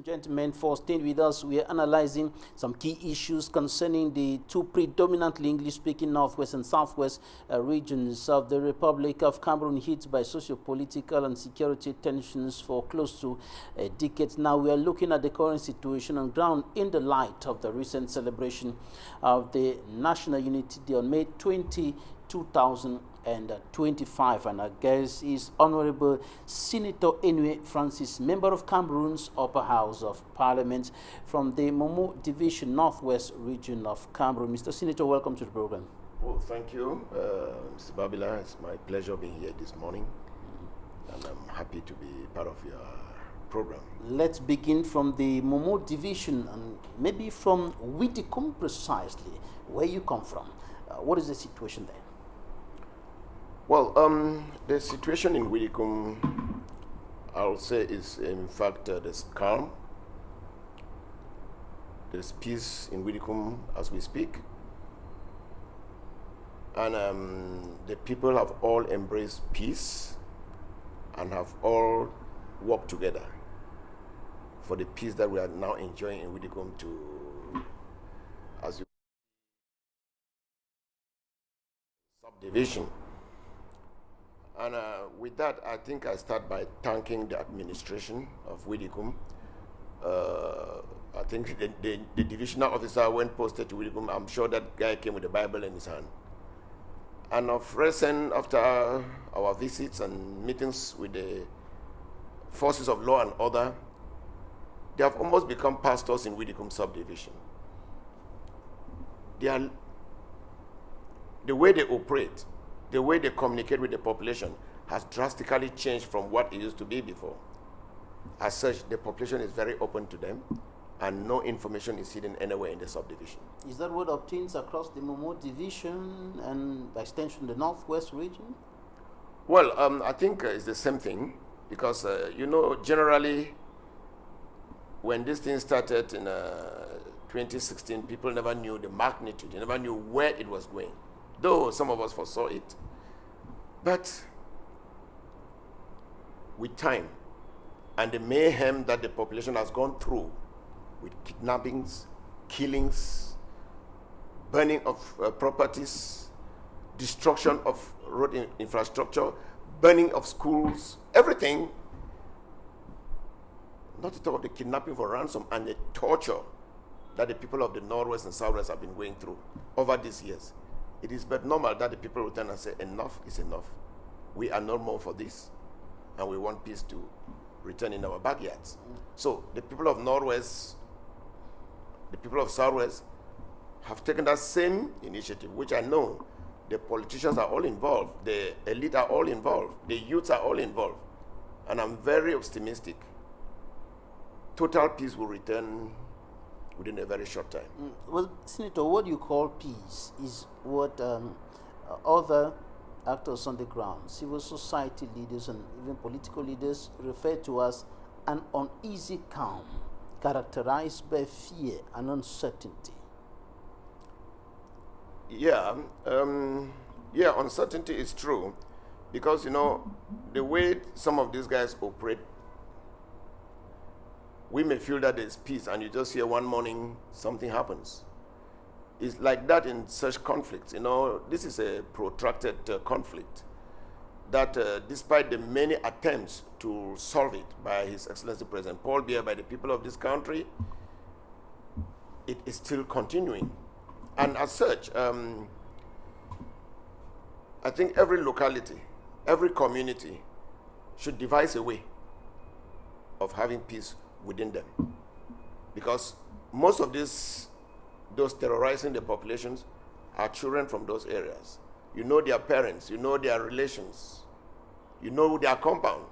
and gentlemen, for staying with us. We are analyzing some key issues concerning the two predominantly English-speaking Northwest and Southwest regions of the Republic of Cameroon, hit by socio-political and security tensions for close to a decade now. We are looking at the current situation on ground in the light of the recent celebration of the National Unity Day on May 20, 2025, and our guest is Honorable Senator Enwe Francis, member of Cameroon's Upper House of Parliament from the Momo Division, Northwest region of Cameroon. Mr. Senator, welcome to the program. Well, thank you, Mr. Babila. It's my pleasure being here this morning, and I'm happy to be part of your program. Let's begin from the Momo Division, and maybe from Widikum precisely, where you come from. What is the situation there? Well, the situation in Widikum, I'll say, is in fact there's calm. There's peace in Widikum as we speak. And the people have all embraced peace and have all worked together for the peace that we are now enjoying in Widikum to, as you subdivision. And with that, I think I start by thanking the administration of Widikum. I think the divisional officer, when posted to Widikum, I'm sure that guy came with the Bible in his hand. And of recent, after our visits and meetings with the forces of law and order, they have almost become pastors in Widikum subdivision. The way they operate, the way they communicate with the population has drastically changed from what it used to be before. As such, the population is very open to them, and no information is hidden anywhere in the subdivision. Is that what obtains across the Momo Division and by extension the Northwest region? Well, I think it's the same thing, because, generally, when this thing started in 2016, people never knew the magnitude, they never knew where it was going, though some of us foresaw it. But with time and the mayhem that the population has gone through with kidnappings, killings, burning of properties, destruction of road infrastructure, burning of schools, everything, not to talk about the kidnapping for ransom and the torture that the people of the Northwest and Southwest have been going through over these years. It is but normal that the people return and say, enough is enough. We are no more for this, and we want peace to return in our backyards. So the people of Northwest, the people of Southwest have taken that same initiative, which I know the politicians are all involved, the elite are all involved, the youths are all involved, and I'm very optimistic. Total peace will return within a very short time. Well, Senator, what you call peace is what other actors on the ground, civil society leaders and even political leaders refer to as an uneasy calm characterized by fear and uncertainty. Yeah, uncertainty is true, because, the way some of these guys operate, we may feel that there's peace, and you just hear one morning something happens. It's like that in such conflicts. This is a protracted conflict that, despite the many attempts to solve it by His Excellency President Paul Biya, by the people of this country, it is still continuing. And as such, I think every locality, every community should devise a way of having peace within them, because most of those terrorizing the populations are children from those areas. You know their parents, you know their relations, you know their compound,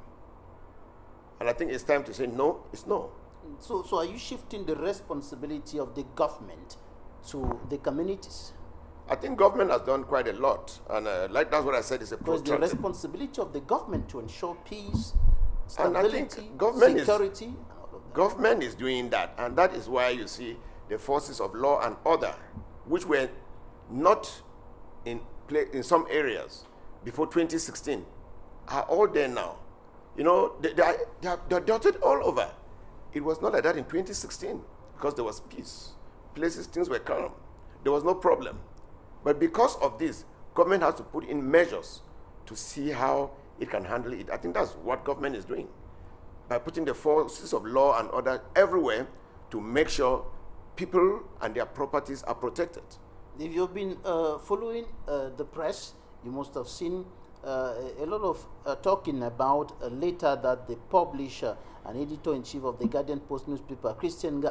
and I think it's time to say no. It's no. So are you shifting the responsibility of the government to the communities? I think government has done quite a lot, and that's what I said. It's a protracted. Because the responsibility of the government to ensure peace, stability, and I think government security. Government is doing that, and that is why you see the forces of law and order, which were not in play in some areas before 2016, are all there now. They're dotted all over. It was not like that in 2016 because there was peace. Places, things were calm. There was no problem. But because of this, government has to put in measures to see how it can handle it. I think that's what government is doing, by putting the forces of law and order everywhere to make sure people and their properties are protected. If you've been following the press, you must have seen a lot of talking about a letter that the publisher and editor-in-chief of the Guardian Post newspaper, Christian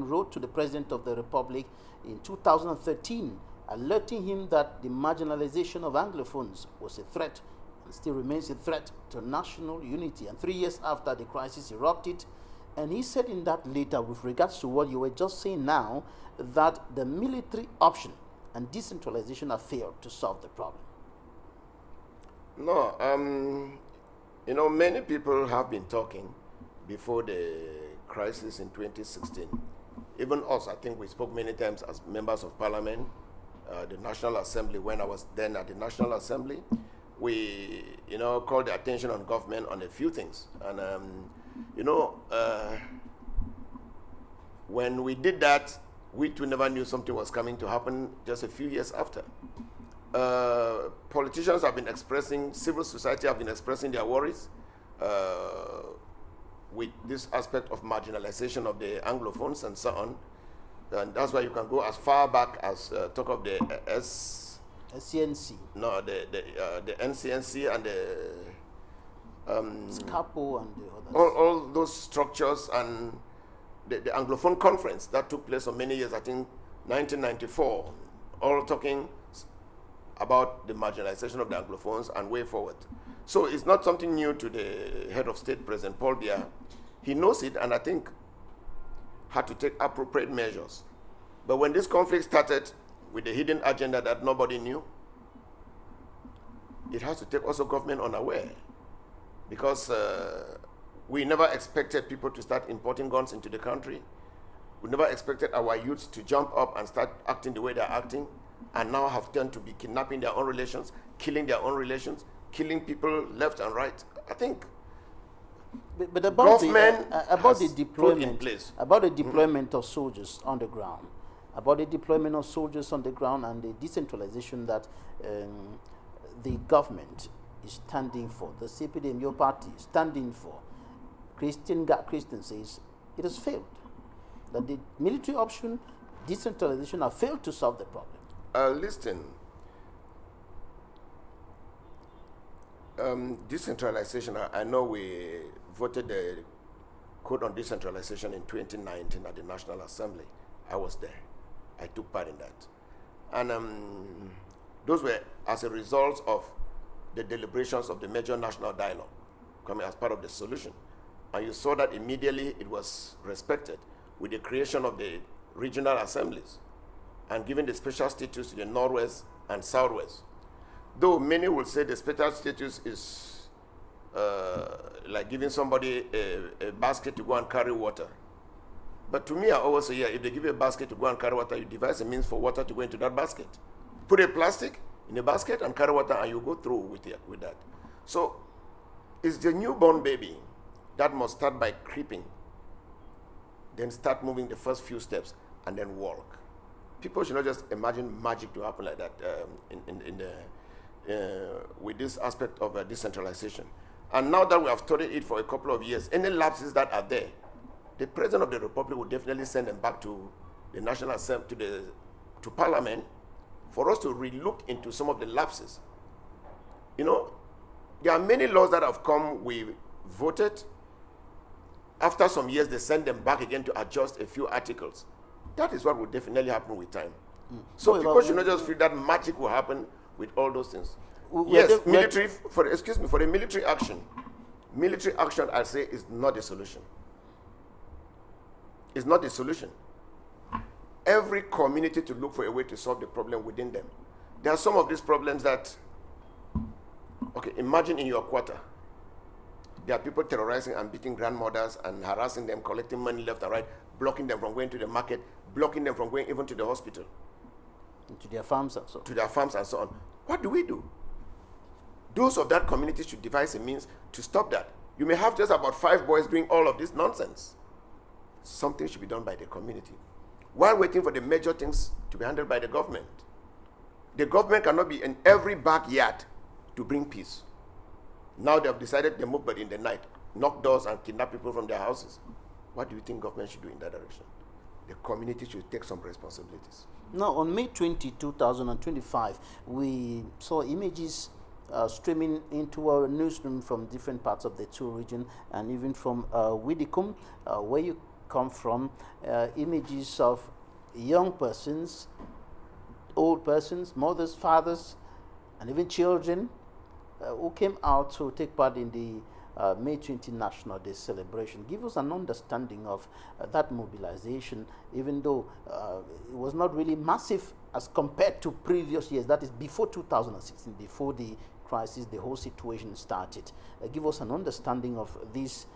wrote to the President of the Republic in 2013, alerting him that the marginalization of Anglophones was a threat and still remains a threat to national unity. And 3 years after the crisis erupted, and he said in that letter, with regards to what you were just saying now, that the military option and decentralization have failed to solve the problem. No, many people have been talking before the crisis in 2016. Even us, I think we spoke many times as members of parliament, the National Assembly. When I was then at the National Assembly, we, called the attention on government on a few things. And, when we did that, we too never knew something was coming to happen just a few years after. Politicians have been expressing, civil society have been expressing their worries with this aspect of marginalization of the Anglophones and so on. And that's why you can go as far back as talk of the SCNC. No, the NCNC and the SCAPO and the others. All those structures, and the Anglophone conference that took place for many years, I think 1994, all talking about the marginalization of the Anglophones and way forward. So it's not something new to the head of state, President Paul Biya. He knows it, and I think had to take appropriate measures. But when this conflict started with the hidden agenda that nobody knew, it has to take also government unaware, because we never expected people to start importing guns into the country. We never expected our youths to jump up and start acting the way they're acting, and now have turned to be kidnapping their own relations, killing their own relations, killing people left and right. I think but about government the deployment, in place. About the deployment of soldiers on the ground, about the deployment of soldiers on the ground and the decentralization that the government is standing for, the CPDM, your party, is standing for. Christian says it has failed. That the military option, decentralization, have failed to solve the problem. Listen, decentralization, I know we voted the code on decentralization in 2019 at the National Assembly. I was there. I took part in that. And those were as a result of the deliberations of the major national dialogue coming as part of the solution. And you saw that immediately it was respected with the creation of the regional assemblies and giving the special status to the Northwest and Southwest. Though many will say the special status is like giving somebody a basket to go and carry water. But to me, I always say, yeah, if they give you a basket to go and carry water, you devise a means for water to go into that basket. Put a plastic in a basket and carry water, and you go through with that. So it's the newborn baby that must start by creeping, then start moving the first few steps, and then walk. People should not just imagine magic to happen like that with this aspect of decentralization. And now that we have studied it for a couple of years, any lapses that are there, the President of the Republic will definitely send them back to the National Assembly, to Parliament, for us to relook into some of the lapses. There are many laws that have come, we voted. After some years, they send them back again to adjust a few articles. That is what will definitely happen with time. So people should not just feel that magic will happen with all those things. Yes, for the military action, I'll say, is not the solution. It's not the solution. Every community to look for a way to solve the problem within them. There are some of these problems that, imagine in your quarter, there are people terrorizing and beating grandmothers and harassing them, collecting money left and right, blocking them from going to the market, blocking them from going even to the hospital. To their farms and so on. To their farms and so on. What do we do? Those of that community should devise a means to stop that. You may have just about 5 boys doing all of this nonsense. something should be done by the community. While waiting for the major things to be handled by the government. The government cannot be in every backyard to bring peace. Now they have decided they move but in the night, knock doors and kidnap people from their houses. What do you think government should do in that direction? The community should take some responsibilities. Now, on May 20, 2025, we saw images streaming into our newsroom from different parts of the two region and even from Widikum, where you come from, images of young persons, old persons, mothers, fathers, and even children who came out to take part in the May 20 National Day celebration. Give us an understanding of that mobilization, even though it was not really massive as compared to previous years, that is before 2016, before the crisis, the whole situation started. Give us an understanding of this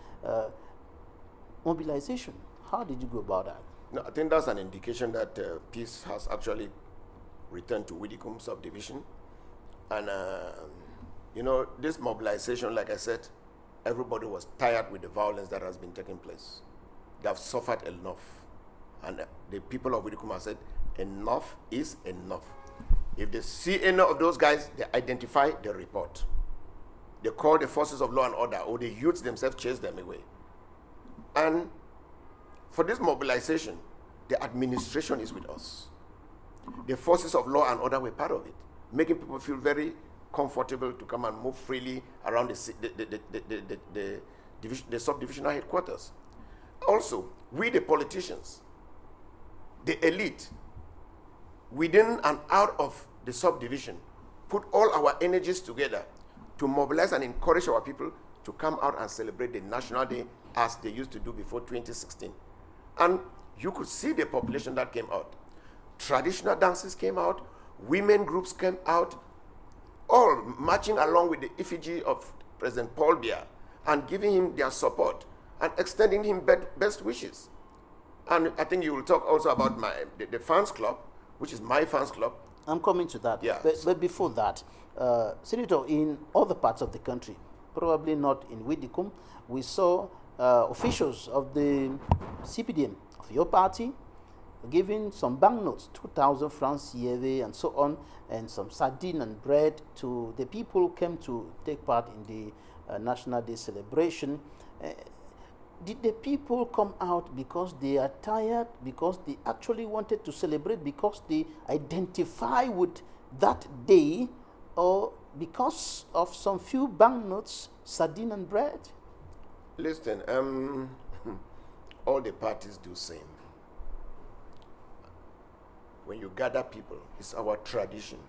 mobilization. How did you go about that? No, I think that's an indication that peace has actually returned to Widikum subdivision. And, this mobilization, like I said, everybody was tired with the violence that has been taking place. They have suffered enough. And the people of Widikum have said, enough is enough. If they see any of those guys, they identify, they report. They call the forces of law and order, or the youths themselves chase them away. And for this mobilization, the administration is with us. The forces of law and order were part of it, making people feel very comfortable to come and move freely around the subdivisional headquarters. Also, we the politicians, the elite, within and out of the subdivision, put all our energies together to mobilize and encourage our people to come out and celebrate the National Day as they used to do before 2016. And you could see the population that came out. Traditional dances came out, women groups came out, all marching along with the effigy of President Paul Biya and giving him their support and extending him best wishes. And I think you will talk also about the fans club, which is my fans club. I'm coming to that. Yeah. But before that, Senator, in other parts of the country, probably not in Widikum, we saw officials of the CPDM of your party giving some banknotes, 2,000 francs CFA and so on, and some sardine and bread to the people who came to take part in the National Day celebration. Did the people come out because they are tired, because they actually wanted to celebrate, because they identify with that day, or because of some few banknotes, sardine and bread? Listen, all the parties do same. When you gather people, it's our tradition.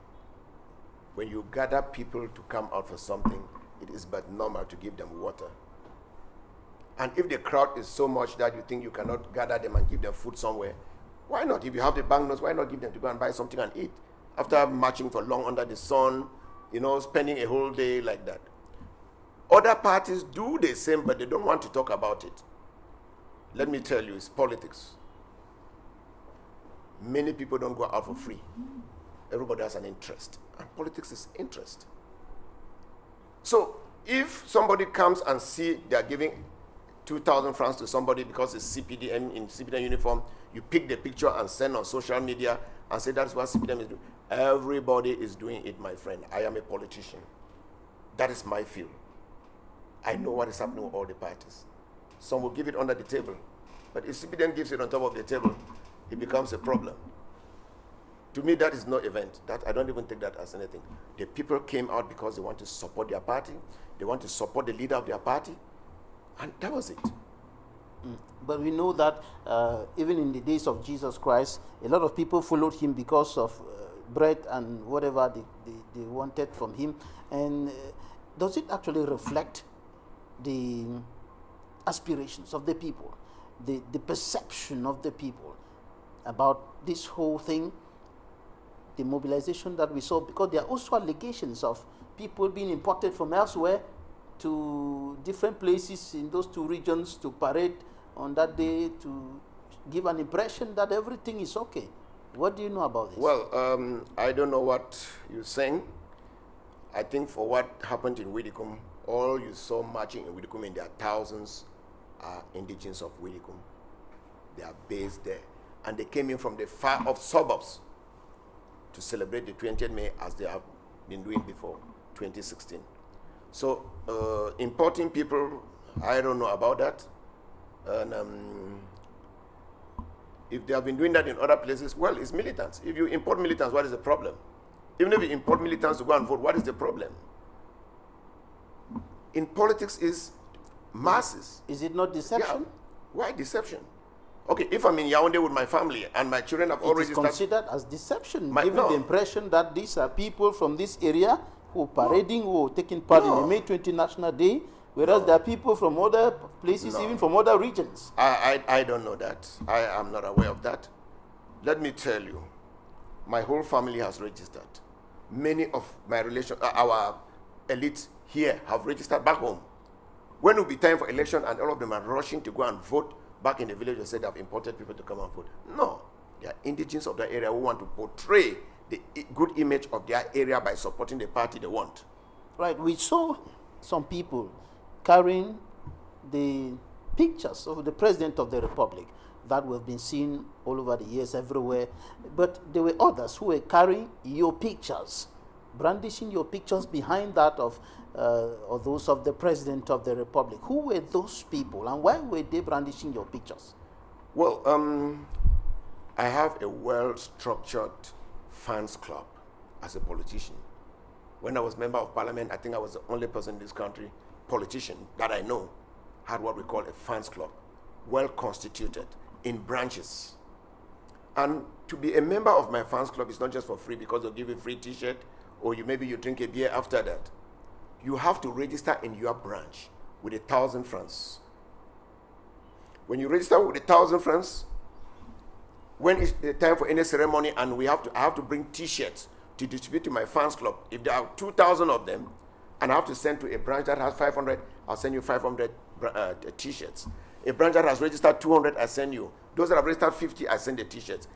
When you gather people to come out for something, it is but normal to give them water. And if the crowd is so much that you think you cannot gather them and give them food somewhere, why not? If you have the banknotes, why not give them to go and buy something and eat? After marching for long under the sun, spending a whole day like that. Other parties do the same, but they don't want to talk about it. Let me tell you, it's politics. Many people don't go out for free. Everybody has an interest, and politics is interest. So if somebody comes and see they are giving 2,000 francs to somebody because it's CPDM in CPDM uniform, you pick the picture and send on social media and say that's what CPDM is doing. Everybody is doing it, my friend. I am a politician. That is my field. I know what is happening with all the parties. Some will give it under the table, but if CPDM gives it on top of the table, it becomes a problem. To me, that is no event. That I don't even take that as anything. The people came out because they want to support their party. They want to support the leader of their party. And that was it. But we know that even in the days of Jesus Christ, a lot of people followed him because of bread and whatever they wanted from him. And does it actually reflect the aspirations of the people, the perception of the people about this whole thing, the mobilization that we saw? Because there are also allegations of people being imported from elsewhere to different places in those two regions to parade on that day to give an impression that everything is okay. What do you know about this? Well, I don't know what you're saying. I think for what happened in Widikum, all you saw marching in Widikum in their thousands are indigenous of Widikum. They are based there. And they came in from the far-off suburbs to celebrate the 20th May as they have been doing before 2016. So importing people, I don't know about that. And if they have been doing that in other places, well, it's militants. If you import militants, what is the problem? Even if you import militants to go and vote, what is the problem? In politics is masses. Is it not deception? Yeah. Why deception? Okay, if I'm in Yaoundé with my family and my children have already started... It is considered as deception, giving no. the impression that these are people from this area who are parading, who are taking part in the May 20 National Day, whereas there are people from other places, even from other regions. I don't know that. I am not aware of that. Let me tell you, my whole family has registered. Many of my our elites here have registered back home. When it will be time for election and all of them are rushing to go and vote back in the village, they said they have imported people to come and vote. No, they are indigenous of that area who want to portray the good image of their area by supporting the party they want. Right, we saw some people carrying the pictures of the President of the Republic that we've been seen all over the years everywhere, but there were others who were carrying your pictures, brandishing your pictures behind that of or those of the President of the Republic. Who were those people and why were they brandishing your pictures? Well, I have a well-structured fans club as a politician. When I was member of parliament, I think I was the only person in this country, politician, that I know, had what we call a fans club, well constituted, in branches. And to be a member of my fans club is not just for free because they'll give you a free t-shirt or maybe you drink a beer after that. You have to register in your branch with 1,000 francs. When you register with 1,000 francs, when it's the time for any ceremony and I have to bring t-shirts to distribute to my fans club. If there are 2,000 of them, and I have to send to a branch that has 500, I'll send you 500 t-shirts. A branch that has registered 200, I send you. Those that have registered 50, I send the t-shirts.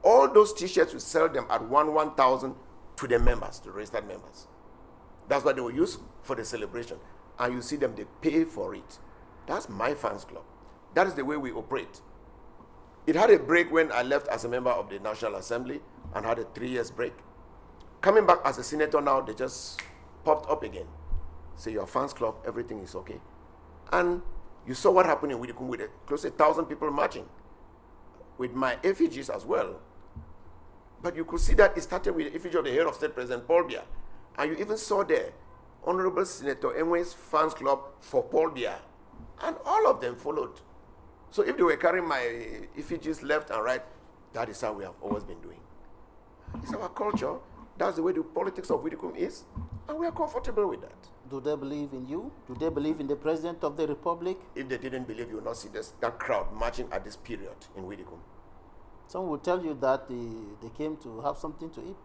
All those t-shirts, we sell them at 1,000 to the members, the registered members. That's what they will use for the celebration. And you see them, they pay for it. That's my fans club. That is the way we operate. It had a break when I left as a member of the National Assembly and had a 3 years break. Coming back as a senator now, they just popped up again. Say your fans club, everything is okay. And you saw what happened in Widikum with close to 1,000 people marching with my effigies as well. But you could see that it started with the effigy of the head of state, President Paul Biya. And you even saw there, Honorable Senator Enwe's fans club for Paul Biya. And all of them followed. So if they were carrying my effigies left and right, that is how we have always been doing. It's our culture. That's the way the politics of Widikum is. And we are comfortable with that. Do they believe in you? Do they believe in the President of the Republic? If they didn't believe, you will not see that crowd marching at this period in Widikum. Some will tell you that they came to have something to eat.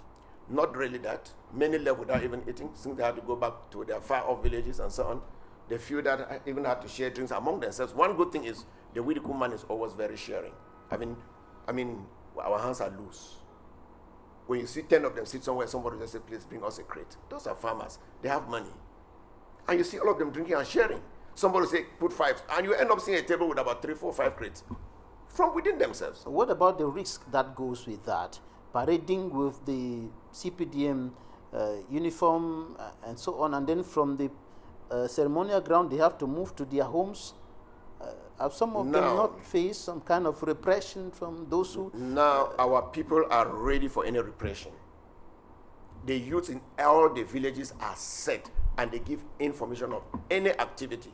Not really that. Many left without even eating, since they had to go back to their far-off villages and so on. They feel that even had to share drinks among themselves. One good thing is the Widikum man is always very sharing. I mean, our hands are loose. When you see 10 of them sit somewhere, somebody just say, please bring us a crate. Those are farmers. They have money. And you see all of them drinking and sharing. Somebody say, put 5. And you end up seeing a table with about 3, 4, 5 crates from within themselves. What about the risk that goes with that? Parading with the CPDM uniform and so on, and then from the ceremonial ground, they have to move to their homes. Have some of them not faced some kind of repression from those who... Now, our people are ready for any repression. The youths in all the villages are set, and they give information of any activity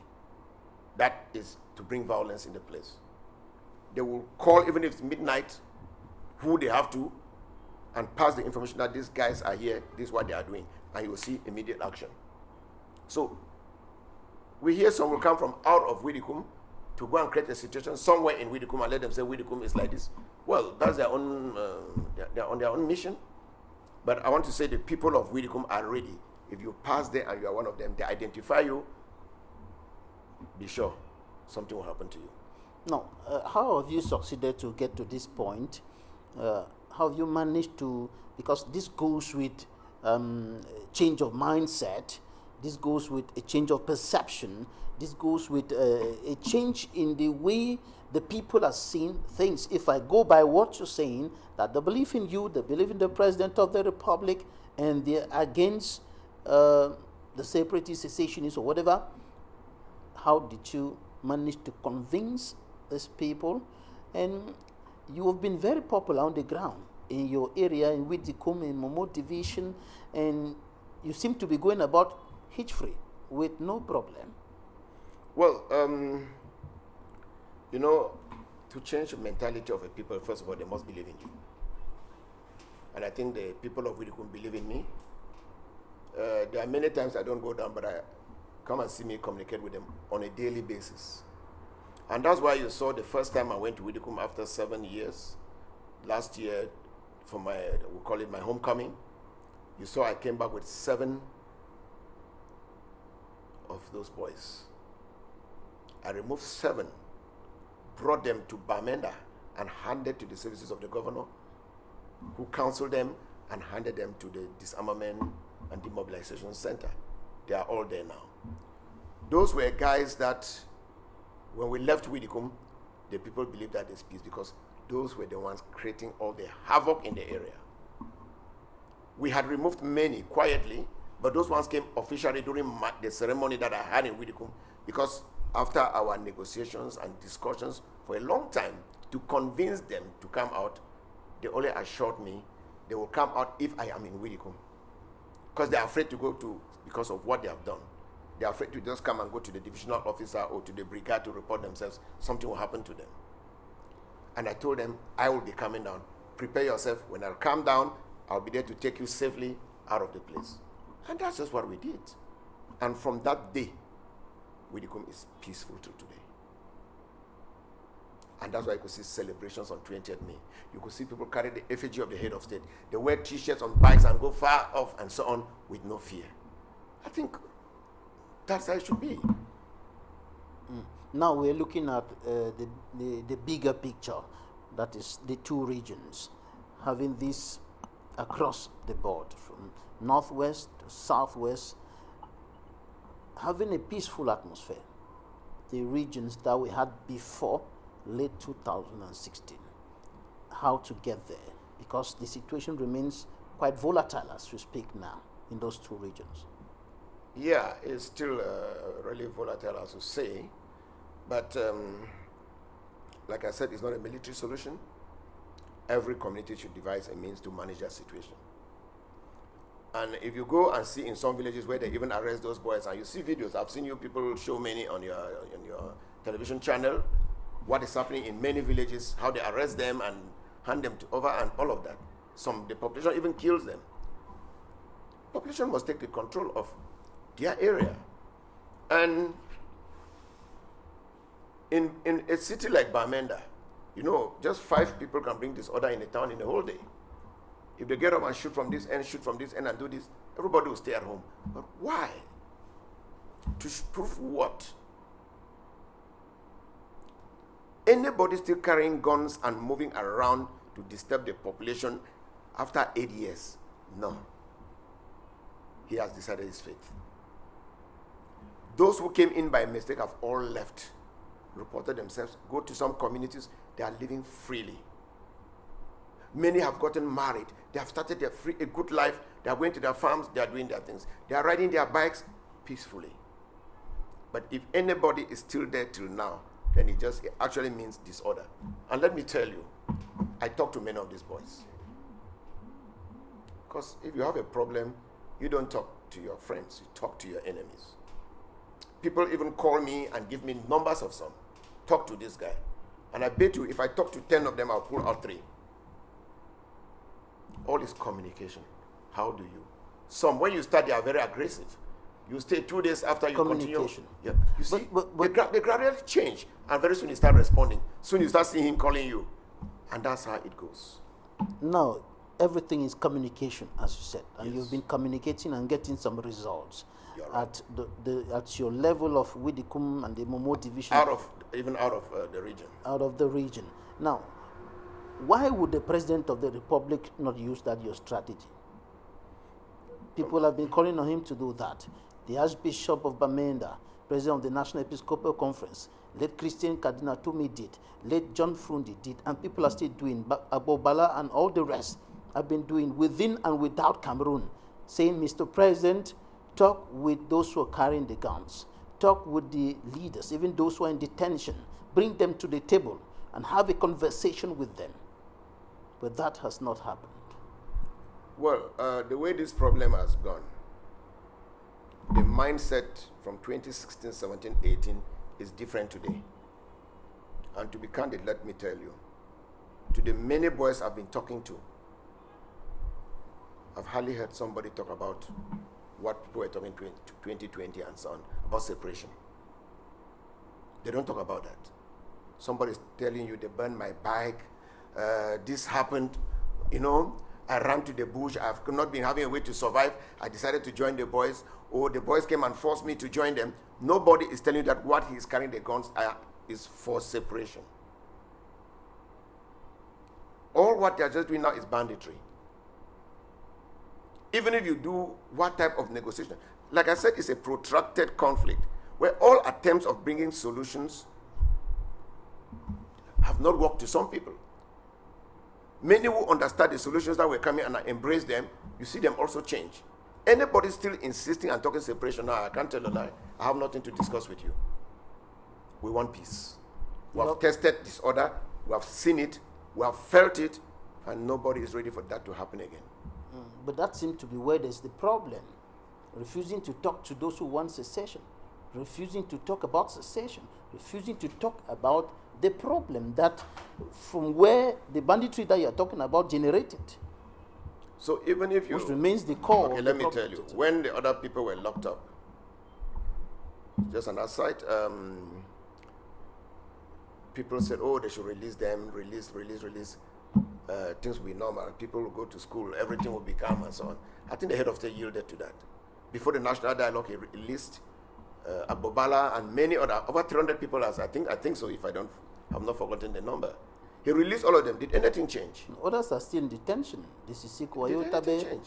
that is to bring violence in the place. They will call, even if it's midnight, who they have to, and pass the information that these guys are here, this is what they are doing, and you will see immediate action. So, we hear some will come from out of Widikum to go and create a situation somewhere in Widikum and let them say Widikum is like this. Well, that's their own, they're on their own mission. But I want to say the people of Widikum are ready. If you pass there and you are one of them, they identify you, be sure something will happen to you. Now, how have you succeeded to get to this point? How have you managed to, because this goes with change of mindset, This goes with a change of perception. This goes with a change in the way the people are seeing things. If I go by what you're saying, that they believe in you, they believe in the President of the Republic, and they're against the separatists, secessionists, or whatever, how did you manage to convince these people? And you have been very popular on the ground in your area, in Widikum, in Momo Division, and you seem to be going about hitch-free with no problem. Well, you know, to change the mentality of a people, first of all, they must believe in you. And I think the people of Widikum believe in me. There are many times I don't go down, but I come and see me communicate with them on a daily basis. And that's why you saw the first time I went to Widikum after 7 years, last year, for my, we call it my homecoming. You saw I came back with 7 of those boys. I removed 7, brought them to Bamenda and handed to the services of the governor, who counseled them and handed them to the disarmament and demobilization center. They are all there now. Those were guys that, when we left Widikum, the people believed that there's peace because those were the ones creating all the havoc in the area. We had removed many quietly, but those ones came officially during the ceremony that I had in Widikum, because after our negotiations and discussions for a long time to convince them to come out, they only assured me they will come out if I am in Widikum, because they are afraid to go to, because of what they have done. They are afraid to just come and go to the divisional officer or to the brigade to report themselves. Something will happen to them. And I told them, I will be coming down. Prepare yourself. When I'll come down, I'll be there to take you safely out of the place. And that's just what we did. And from that day, Widikum is peaceful till today. And that's why you could see celebrations on 20th May. You could see people carry the effigy of the head of state. They wear t-shirts on bikes and go far off and so on with no fear. I think that's how it should be. Now we're looking at the bigger picture, that is the 2 regions, having this across the board, from northwest to southwest, having a peaceful atmosphere. The regions that we had before late 2016, how to get there, because the situation remains quite volatile as we speak now in those 2 regions. Yeah, it's still really volatile, as you say, but like I said, it's not a military solution. Every community should devise a means to manage that situation. And if you go and see in some villages where they even arrest those boys, and you see videos, I've seen you people show many on your television channel, what is happening in many villages, how they arrest them and hand them over and all of that. The population even kills them. Population must take the control of their area. And in a city like Bamenda, you know, just 5 people can bring disorder in a town in a whole day. If they get up and shoot from this end, shoot from this end and do this, everybody will stay at home. But why? To prove what? Anybody still carrying guns and moving around to disturb the population after 8 years? No. He has decided his fate. Those who came in by mistake have all left, reported themselves, go to some communities, they are living freely. Many have gotten married. They have started a good life. They are going to their farms. They are doing their things. They are riding their bikes peacefully. But if anybody is still there till now, then it actually means disorder. And let me tell you, I talk to many of these boys. Because if you have a problem, you don't talk to your friends. You talk to your enemies. People even call me and give me numbers of some. Talk to this guy. And I bet you, if I talk to 10 of them, I'll pull out 3. All is communication. How do you? Some, when you start, they are very aggressive. You stay 2 days after you continue. Yeah. You see, they gradually change. And very soon you start responding. Soon you start seeing him calling you. And that's how it goes. Now, everything is communication, as you said. And Yes. you've been communicating and getting some results. You're right. At your level of Widikum and the Momo division. Even out of the region. Out of the region. Now, why would the President of the Republic not use that your strategy? People have been calling on him to do that. The Archbishop of Bamenda, President of the National Episcopal Conference, late Christian Cardinal Tumi did, late John Frundi did, and people are still doing. Abobala and all the rest have been doing within and without Cameroon, saying, Mr. President, talk with those who are carrying the guns. Talk with the leaders, even those who are in detention. Bring them to the table and have a conversation with them. But that has not happened. Well, the way this problem has gone, the mindset from 2016, 17, 18 is different today. And to be candid, let me tell you, to the many boys I've been talking to, I've hardly heard somebody talk about what people were talking 2020 and so on, about separation. They don't talk about that. Somebody's telling you they burned my bike, this happened, you know, I ran to the bush, I've not been having a way to survive, I decided to join the boys, or the boys came and forced me to join them. Nobody is telling you that what he's carrying the guns is for separation. All what they're just doing now is banditry. Even if you do what type of negotiation, like I said, it's a protracted conflict where all attempts of bringing solutions have not worked to some people. Many who understand the solutions that were coming and embrace them, you see them also change. Anybody still insisting and talking separation, now I can't tell a lie. I have nothing to discuss with you. We want peace. We have tested this order, we have seen it, we have felt it, and nobody is ready for that to happen again. But that seems to be where there's the problem. Refusing to talk to those who want secession, refusing to talk about secession, refusing to talk about the problem that from where the banditry that you're talking about generated. So even if you... Which remains the core. Okay, let me tell you. When the other people were locked up, just an aside, people said, oh, they should release them, release. Things will be normal. People will go to school. Everything will be calm and so on. I think the head of state yielded to that. Before the national dialogue, he released Abobala and many other, over 300 people, as I think so, if I've not forgotten the number. He released all of them. Did anything change? Others are still in detention. This is Sikoyotabe,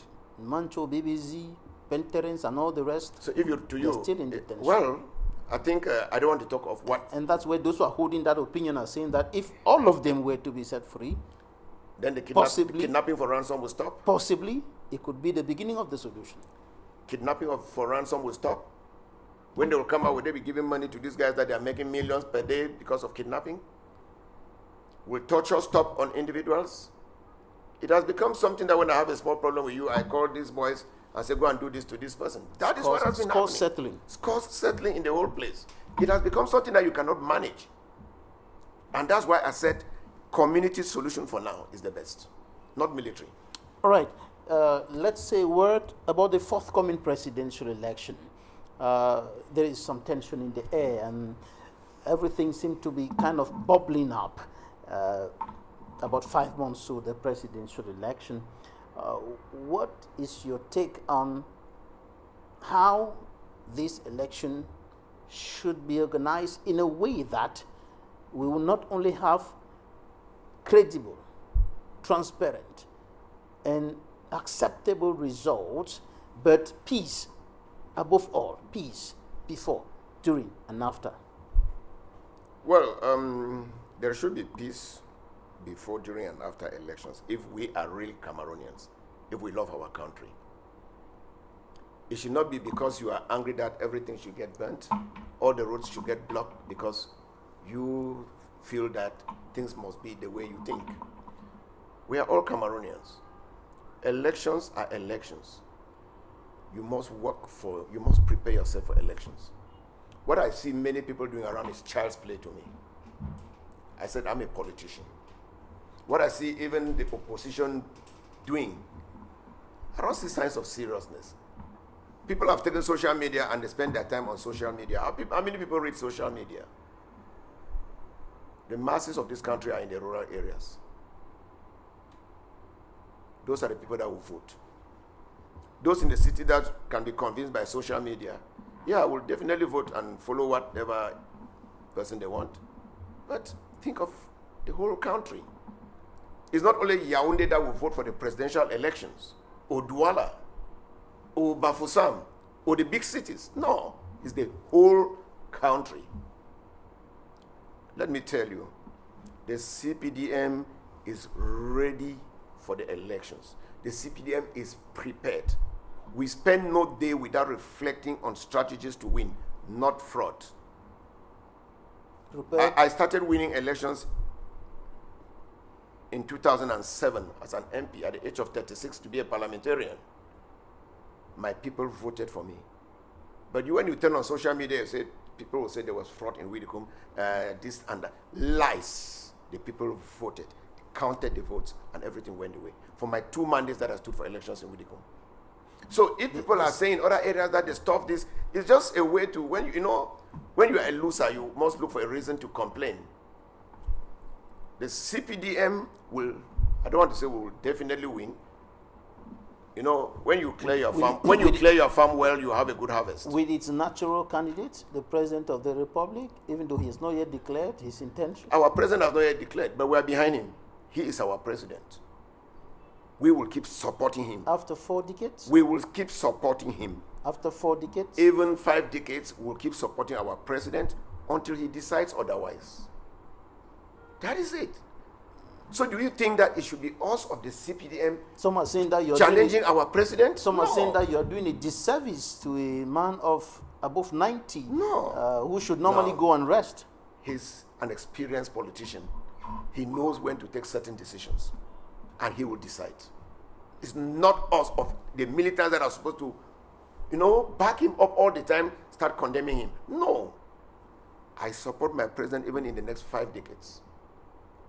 Mancho, BBC, Penterens, and all the rest. So if you're still in detention. Well, I think I don't want to talk of what. And that's where those who are holding that opinion are saying that if all of them were to be set free, then the kidnapping for ransom will stop? Possibly, it could be the beginning of the solution. Kidnapping for ransom will stop? When they will come out, will they be giving money to these guys that they are making millions per day because of kidnapping? Will torture stop on individuals? It has become something that when I have a small problem with you, I call these boys and say, go and do this to this person. That is what has been happening. It's cost settling in the whole place. It has become something that you cannot manage. And that's why I said community solution for now is the best, not military. All right. Let's say a word about the forthcoming presidential election. There is some tension in the air, and everything seems to be kind of bubbling up. About 5 months to the presidential election. What is your take on how this election should be organized in a way that we will not only have credible, transparent, and acceptable results, but peace above all, peace before, during, and after? Well, there should be peace before, during, and after elections if we are real Cameroonians, if we love our country. It should not be because you are angry that everything should get burnt, all the roads should get blocked because you feel that things must be the way you think. We are all Cameroonians. Elections are elections. You must prepare yourself for elections. What I see many people doing around is child's play to me. I said, I'm a politician. What I see even the opposition doing, I don't see signs of seriousness. People have taken social media and they spend their time on social media. How many people read social media? The masses of this country are in the rural areas. Those are the people that will vote. Those in the city that can be convinced by social media, yeah, will definitely vote and follow whatever person they want. But think of the whole country. It's not only Yaoundé that will vote for the presidential elections, or Douala, or Bafoussam or the big cities. No, it's the whole country. Let me tell you, the CPDM is ready for the elections. The CPDM is prepared. We spend no day without reflecting on strategies to win, not fraud. I started winning elections in 2007 as an MP at the age of 36 to be a parliamentarian. My people voted for me. But when you turn on social media, people will say there was fraud in Widdicombe, this and that. Lies. The people voted, counted the votes, and everything went away. For my 2 mandates that I stood for elections in Widdicombe. So if people are saying other areas that they stop this, it's just a way to, when you are a loser, you must look for a reason to complain. The CPDM will, I don't want to say will definitely win. When you clear your farm, well, you have a good harvest. With its natural candidate, the President of the Republic, even though he has not yet declared his intention. Our President has not yet declared, but we are behind him. He is our President. We will keep supporting him. After 4 decades? We will keep supporting him. After 4 decades? Even 5 decades, we'll keep supporting our President until he decides otherwise. That is it. So do you think that it should be us of the CPDM some are saying that you're challenging our president? Some are saying that you're doing a disservice to a man of above 90 who should normally go and rest. He's an experienced politician. He knows when to take certain decisions, and he will decide. It's not us of the militants that are supposed to, back him up all the time, start condemning him. No. I support my president even in the next 5 decades,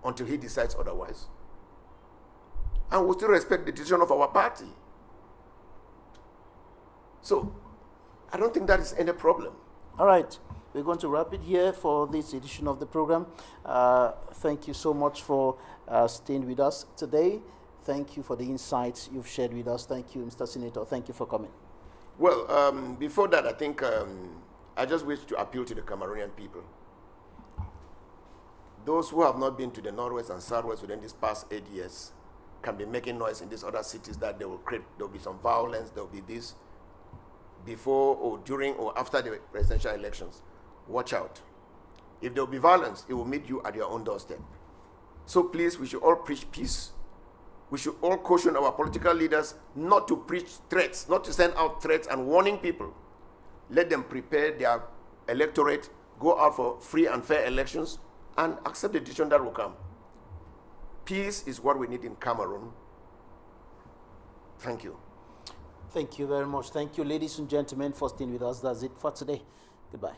until he decides otherwise. And we'll still respect the decision of our party. So, I don't think that is any problem. All right. We're going to wrap it here for this edition of the program. Thank you so much for staying with us today. Thank you for the insights you've shared with us. Thank you, Mr. Senator. Thank you for coming. Well, before that, I think I just wish to appeal to the Cameroonian people. Those who have not been to the Northwest and Southwest within these past 8 years can be making noise in these other cities that there will be some violence, there will be this, before or during or after the presidential elections. Watch out. If there will be violence, it will meet you at your own doorstep. So please, we should all preach peace. We should all caution our political leaders not to preach threats, not to send out threats and warning people. Let them prepare their electorate, go out for free and fair elections, and accept the decision that will come. Peace is what we need in Cameroon. Thank you. Thank you very much. Thank you, ladies and gentlemen, for staying with us. That's it for today. Goodbye.